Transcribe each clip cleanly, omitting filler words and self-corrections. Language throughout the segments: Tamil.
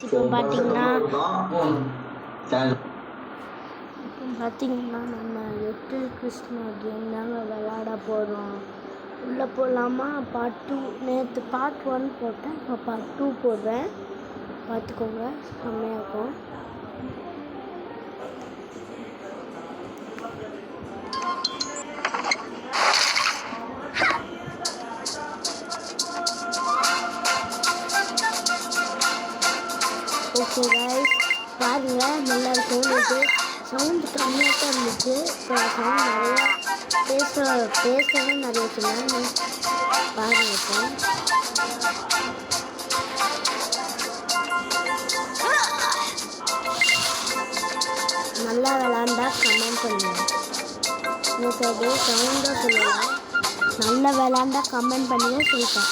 இப்போ பார்த்தீங்கன்னா நம்ம லிட்டில் கிருஷ்ணா கேம் தாங்க விளையாட போகிறோம். உள்ளே போகலாமா? பார்ட் 2 நேற்று பார்ட் 1 போட்டேன், இப்போ பார்ட் 2 போடுறேன். பார்த்துக்கோங்க, செம்மையாக இருக்கும். ஓகே கைஸ், பாருங்கள், நல்லா இருக்கும். இது சவுண்டு கம்மியாக தான் இருந்துச்சு, இப்போ சவுண்ட் நிறையா பேசவும் நிறைய சொன்னாங்க. பாருங்கள், இப்போ நல்லா விளாண்டா கமெண்ட் பண்ணுங்கள். எனக்கு அது சவுண்டாக சொல்லலாம். நல்லா விளாண்டா கமெண்ட் பண்ணுங்க சொல்லிட்டேன்.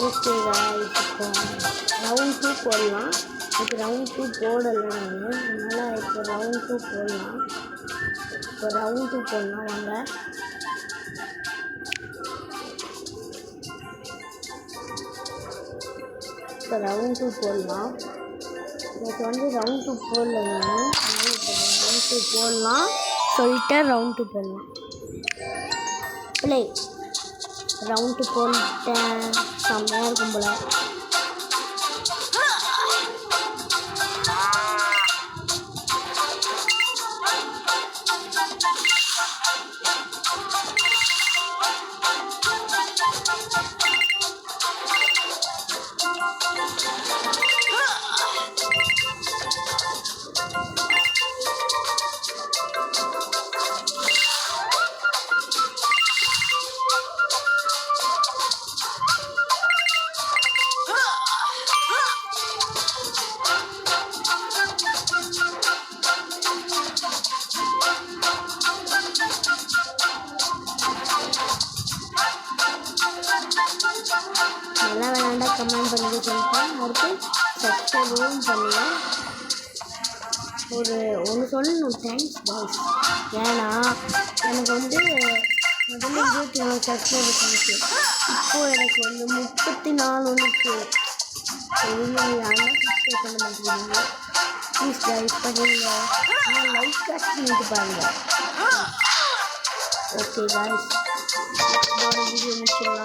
ஓகே காய்ஸ், இப்போ ரவுண்ட் 2 போடலாம். இப்போ ரவுண்ட் 2 போடலை நான், அதனால் இப்போ ரவுண்ட் 2 போடலாம். வாங்க. இப்போ ரவுண்ட் 2 போடலாம். எனக்கு ரவுண்ட் 2 போடல நான், அதனால் இப்போ ரவுண்ட் 2 போடலாம் சொல்லிட்டு ரவுண்ட் 2 போடலாம். ப்ளே ரவுண்டு போட்டேன், செம்மையாக இருக்கும் போல. நல்லா விளாண்டா கமெண்ட் பண்ணி சொல்லிட்டேன். அடுத்து சப்ஸ்கிரைபும் பண்ணுவேன். ஒன்று சொல்லணும், தேங்க்ஸ் பாய்ஸ். ஏன்னா எனக்கு முதல்ல 24 சப்ஸ்கிரைபர் இருந்துச்சு, இப்போது எனக்கு 34 வந்துச்சு. யாரும் சப்ஸ்கிரைப் பண்ண மாட்டேங்கிறீங்க. ப்ளீஸ் கைஸ் பண்ணுங்க, லைக் பண்ணிட்டு பாருங்கள். ஓகே காய்ஸ், வீடியோ முடிச்சிடலாம்.